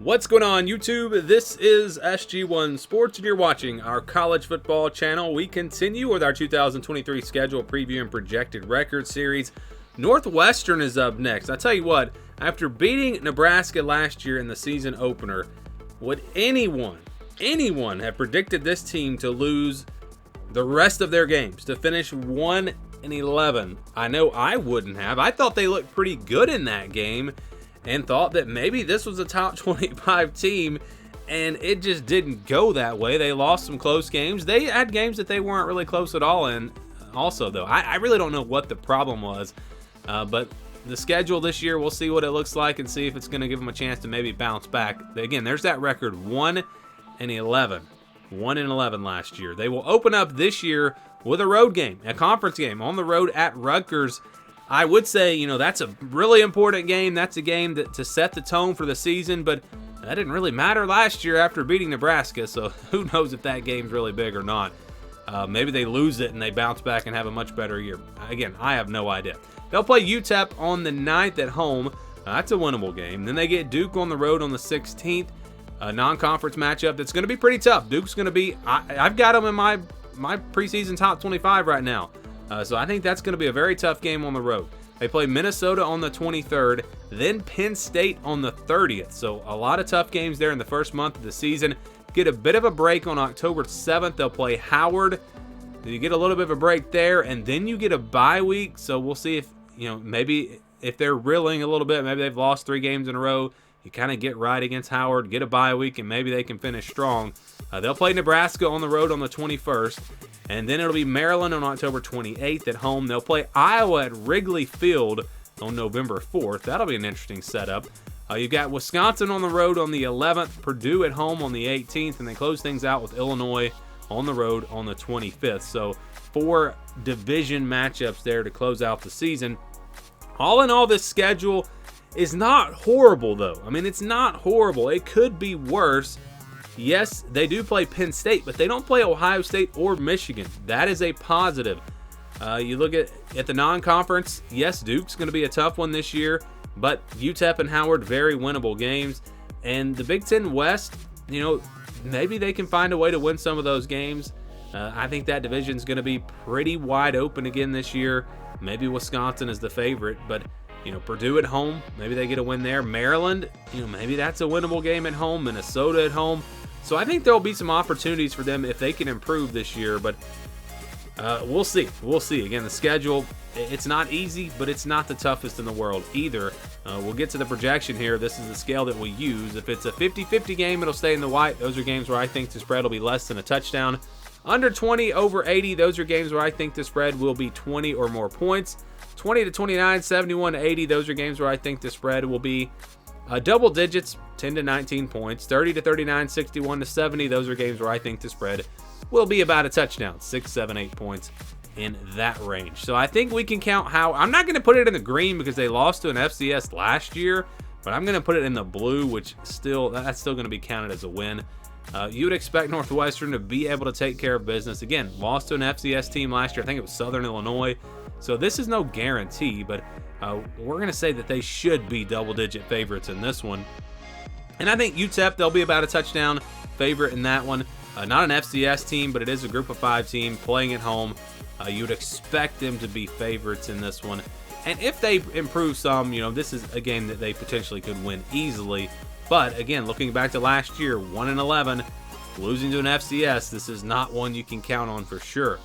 What's going on, YouTube? This is SG1 Sports, and you're watching our college football channel. We continue with our 2023 schedule preview and projected record series. Northwestern is up next. I tell you what, after beating Nebraska last year in the season opener, would anyone have predicted this team to lose the rest of their games, to finish 1-11? I know I wouldn't have. I thought they looked pretty good in that game, and thought that maybe this was a top 25 team, and it just didn't go that way. They lost some close games. They had games that they weren't really close at all in also, though. I really don't know what the problem was, but the schedule this year, we'll see what it looks like and see if it's going to give them a chance to maybe bounce back. Again, there's that record, 1-11. 1-11 last year. They will open up this year with a road game, a conference game on the road at Rutgers. I would say, that's a really important game. That's a game to set the tone for the season, but that didn't really matter last year after beating Nebraska, so who knows if that game's really big or not. Maybe they lose it and they bounce back and have a much better year. Again, I have no idea. They'll play UTEP on the 9th at home. That's a winnable game. Then they get Duke on the road on the 16th, a non-conference matchup that's going to be pretty tough. Duke's going to be, I've got them in my preseason top 25 right now. So I think that's going to be a very tough game on the road. They play Minnesota on the 23rd, then Penn State on the 30th. So a lot of tough games there in the first month of the season. Get a bit of a break on October 7th. They'll play Howard. You get a little bit of a break there, and then you get a bye week. So we'll see if, maybe if they're reeling a little bit, maybe they've lost 3 games in a row. You kind of get right against Howard, get a bye week, and maybe they can finish strong. They'll play Nebraska on the road on the 21st. And then it'll be Maryland on October 28th at home. They'll play Iowa at Wrigley Field on November 4th. That'll be an interesting setup. You've got Wisconsin on the road on the 11th, Purdue at home on the 18th, and they close things out with Illinois on the road on the 25th. So 4 division matchups there to close out the season. All in all, this schedule is not horrible, though. I mean, it's not horrible. It could be worse. Yes, they do play Penn State, but they don't play Ohio State or Michigan. That is a positive. You look at the non-conference, yes, Duke's going to be a tough one this year, but UTEP and Howard, very winnable games. And the Big Ten West, maybe they can find a way to win some of those games. I think that division's going to be pretty wide open again this year. Maybe Wisconsin is the favorite, but Purdue at home, maybe they get a win there. Maryland, maybe that's a winnable game at home. Minnesota at home. So I think there'll be some opportunities for them if they can improve this year, but we'll see. We'll see. Again, the schedule, it's not easy, but it's not the toughest in the world either. We'll get to the projection here. This is the scale that we use. If it's a 50-50 game, it'll stay in the white. Those are games where I think the spread will be less than a touchdown. Under 20, over 80, those are games where I think the spread will be 20 or more points. 20-29, 71-80, those are games where I think the spread will be double digits, 10-19 points. 30-39, 61-70, those are games where I think the spread will be about a touchdown, 6, 7, 8 points in that range. So I think we can count how. I'm not going to put it in the green because they lost to an FCS last year, but I'm going to put it in the blue, which that's still going to be counted as a win. You would expect Northwestern to be able to take care of business. Again, lost to an FCS team last year. I think it was Southern Illinois. So this is no guarantee, but we're going to say that they should be double-digit favorites in this one. And I think UTEP, they'll be about a touchdown favorite in that one. Not an FCS team, but it is a Group of 5 team playing at home. You would expect them to be favorites in this one. And if they improve some, this is a game that they potentially could win easily. But again, looking back to last year, 1-11, losing to an FCS, this is not one you can count on for sure.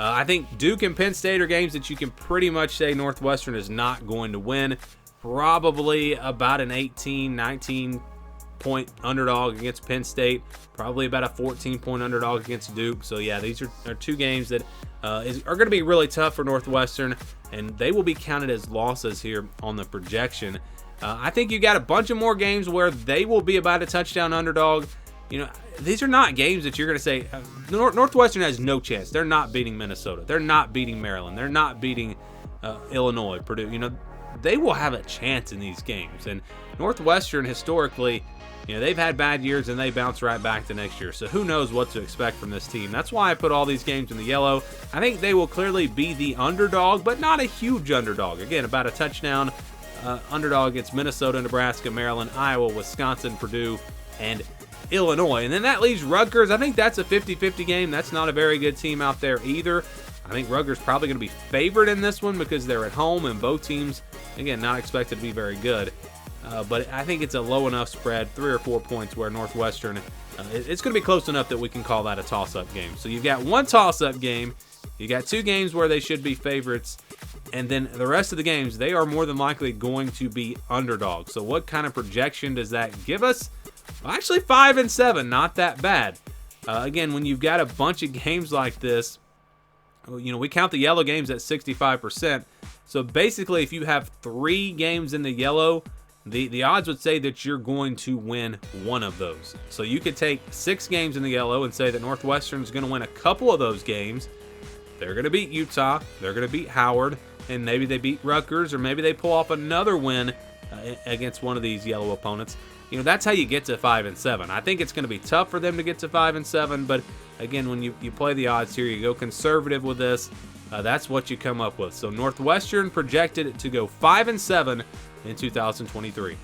I think Duke and Penn State are games that you can pretty much say Northwestern is not going to win. Probably about an 18, 19-point underdog against Penn State. Probably about a 14-point underdog against Duke. So, yeah, these are 2 games that are going to be really tough for Northwestern, and they will be counted as losses here on the projection. I think you got a bunch of more games where they will be about a touchdown underdog. These are not games that you're going to say Northwestern has no chance. They're not beating Minnesota. They're not beating Maryland. They're not beating Illinois, Purdue. They will have a chance in these games. And Northwestern historically, they've had bad years and they bounce right back the next year. So who knows what to expect from this team. That's why I put all these games in the yellow. I think they will clearly be the underdog, but not a huge underdog. Again, about a touchdown underdog against Minnesota, Nebraska, Maryland, Iowa, Wisconsin, Purdue, and Illinois. And then that leaves Rutgers. I think that's a 50-50 game. That's not a very good team out there either. I think Rutgers probably going to be favored in this one because they're at home, and both teams, again, not expected to be very good. But I think it's a low enough spread, 3 or 4 points, where Northwestern, it's going to be close enough that we can call that a toss-up game. So you've got one toss-up game, you got 2 games where they should be favorites, and then the rest of the games, they are more than likely going to be underdogs. So what kind of projection does that give us? Well, actually, 5-7, not that bad. Again, when you've got a bunch of games like this, we count the yellow games at 65%. So basically, if you have 3 games in the yellow, the odds would say that you're going to win one of those. So you could take 6 games in the yellow and say that Northwestern's going to win a couple of those games. They're going to beat Utah. They're going to beat Howard. And maybe they beat Rutgers, or maybe they pull off another win against one of these yellow opponents. That's how you get to 5-7. I think it's going to be tough for them to get to 5-7, but again, when you play the odds here, you go conservative with this. That's what you come up with. So Northwestern projected to go 5-7 in 2023.